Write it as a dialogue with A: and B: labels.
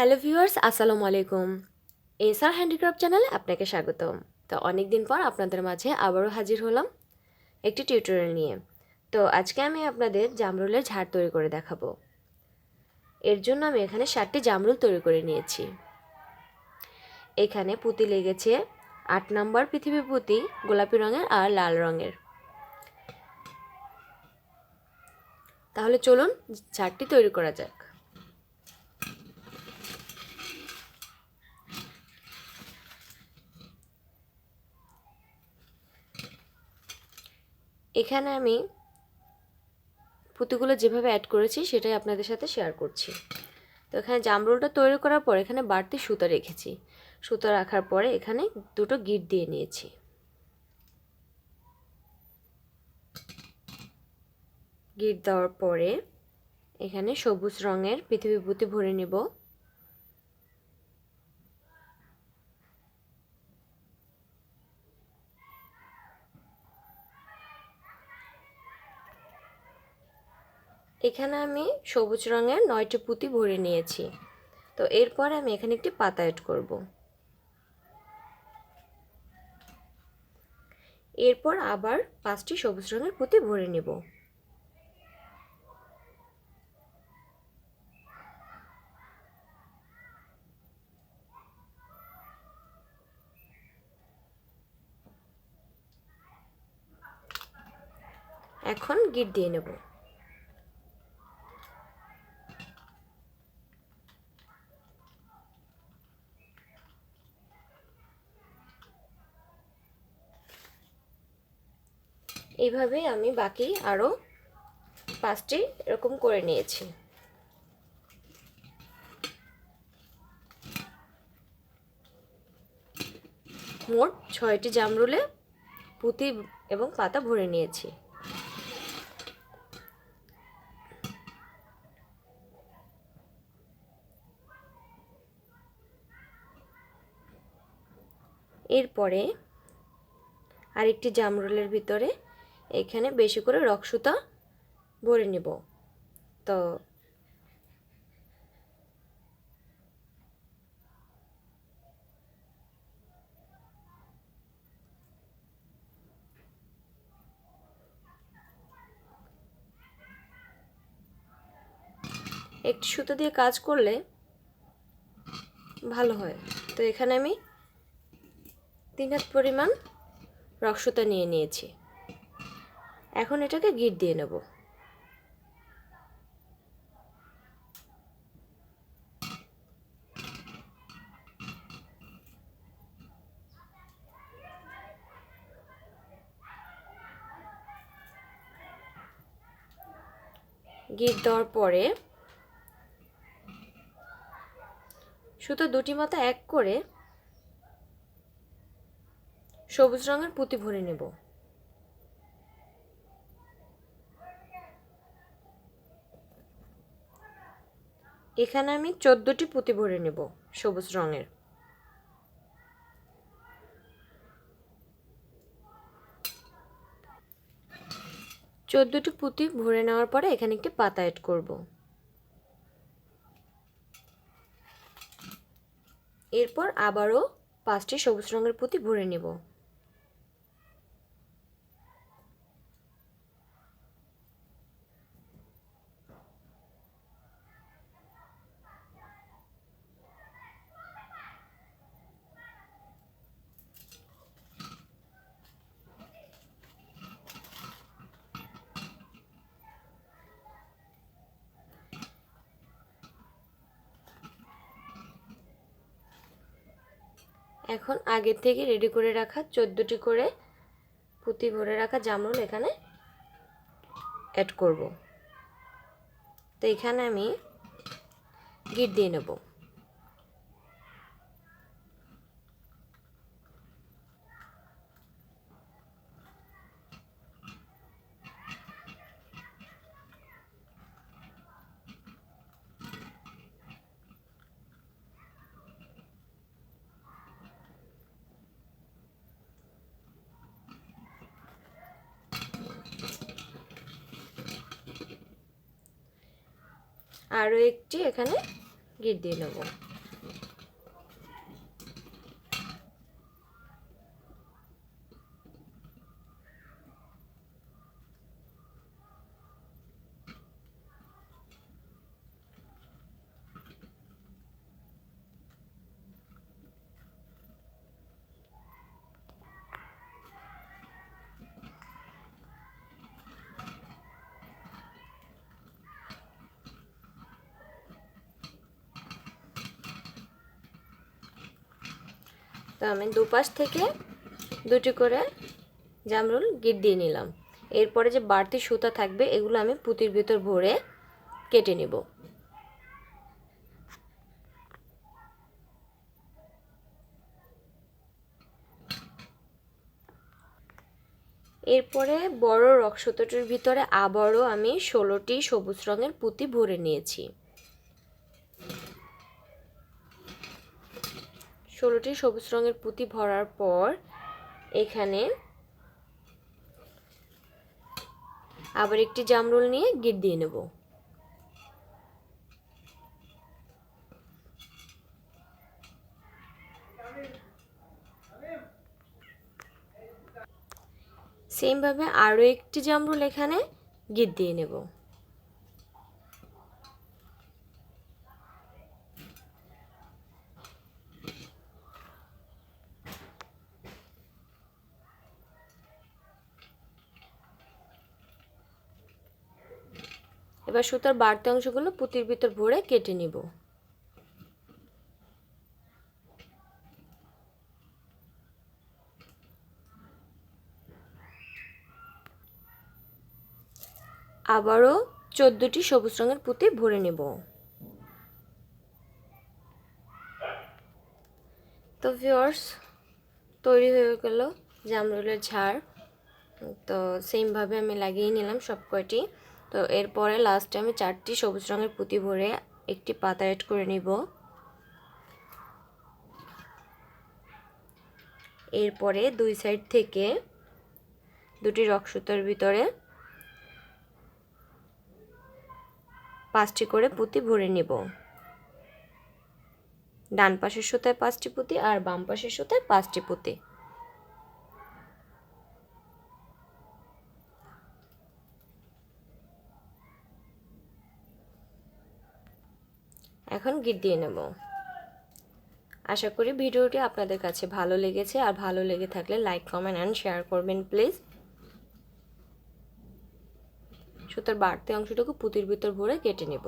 A: Hello viewers, আসসালামু আলাইকুম। SR handicraft চ্যানেলে আপনাকে স্বাগতম। তো অনেক দিন পর আপনাদের মাঝে আবারও হাজির হলাম একটি টিউটোরিয়াল নিয়ে। তো আজকে আমি আপনাদের জামরুলের ঝাড় তৈরি করে দেখাবো। এর জন্য আমি এখানে 7টি জামরুল তৈরি করে নিয়েছি। এখানে পুঁতি লেগেছে 8 নম্বর পৃথিবী পুঁতি, গোলাপি রঙের আর লাল রঙের। তাহলে চলুন ঝাড়টি তৈরি করা যাক। এখানে আমি পুঁতিগুলো যেভাবে অ্যাড করেছি সেটাই আপনাদের সাথে শেয়ার করছি। তো এখানে জামরুলটা তৈরি করার পর এখানে বাড়তি সুতা রেখেছি। সুতা রাখার পরে এখানে দুটো গিট দিয়ে নিয়েছি। গিট দেওয়ার পরে এখানে সবুজ রঙের পৃথিবী পুঁতি ভরে নেব। এখানে আমি সবুজ রঙের 9টি পুঁতি ভরে নিয়েছি। তো এরপর আমি এখানে একটি পাতা অ্যাড করব। এরপর আবার 5টি সবুজ রঙের পুঁতি ভরে নেব। এখন গিট দিয়ে নেব। এইভাবেই আমি বাকি আরও 5টি এরকম করে নিয়েছি। মোট 6টি জামরুলে পুঁতি এবং পাতা ভরে নিয়েছি। এরপরে আরেকটি জামরুলের ভিতরে এখানে বেশি করে রক্তসুতা ভরে নেব। তো একটি সুতো দিয়ে কাজ করলে ভালো হয়। তো এখানে আমি 3 হাত পরিমাণ রক্তসুতা নিয়ে নিয়েছি। এখন এটাকে গিট দিয়ে নেব। গিট দেওয়ার পরে সুতো দুটি মাথা এক করে সবুজ রঙের পুঁতি ভরে নেব। এখানে আমি 14টি পুঁতি ভরে নেব সবুজ রঙের। চোদ্দটি পুঁতি ভরে নেওয়ার পরে এখানে একটি পাতা অ্যাড করব। এরপর আবারও 5টি সবুজ রঙের পুঁতি ভরে নেব। এখন আগে থেকে রেডি করে রাখা 14টি করে পুঁতি ভরে রাখা জামরুল এখানে অ্যাড করব। তো এখানে আমি গিট দিয়ে নেব। আরও একটি এখানে গিট দিয়ে নেব। তো আমি দুপাশ থেকে দুটি করে জামরুল গিট দিয়ে নিলাম। এরপরে যে বাড়তি সুতা থাকবে এগুলো আমি পুঁতির ভিতর ভরে কেটে নেব। এরপরে বড় রক্সতটির ভিতরে আবারও আমি 16টি সবুজ রঙের পুঁতি ভরে নিয়েছি। 16টি সবুজ রঙের পুঁতি ভরার পর এখানে আবার একটি জামরুল নিয়ে গিট দিয়ে নেব। সেম ভাবে আরও একটি জামরুল এখানে গিট দিয়ে নেব। এবার সুতার বাড়তি অংশগুলো পুঁতির ভিতর ভরে কেটে নিব। আবারও 14টি সবুজ রঙের পুঁতি ভরে নেব। তো ভিউয়ার্স, তৈরি হয়ে গেল জামরুলের ঝাড়। তো সেমভাবে আমি লাগিয়ে নিলাম সব কয়টি। তো এরপরে লাস্টে আমি 4টি সবুজ রঙের পুঁতি ভরে একটি পাতা অ্যাড করে নিব। এরপরে দুই সাইড থেকে দুটি রক্সুতার ভিতরে 5টি করে পুঁতি ভরে নিব। ডান পাশের সুতায় 5টি পুঁতি আর বাম পাশের সুতায় 5টি পুঁতি। এখন গিট দিয়ে নেব। আশা করি ভিডিওটি আপনাদের কাছে ভালো লেগেছে, আর ভালো লেগে থাকলে লাইক, কমেন্ট অ্যান্ড শেয়ার করবেন প্লিজ। সুতার বাড়তি অংশটুকু পুঁতির ভিতর ভরে কেটে নেব।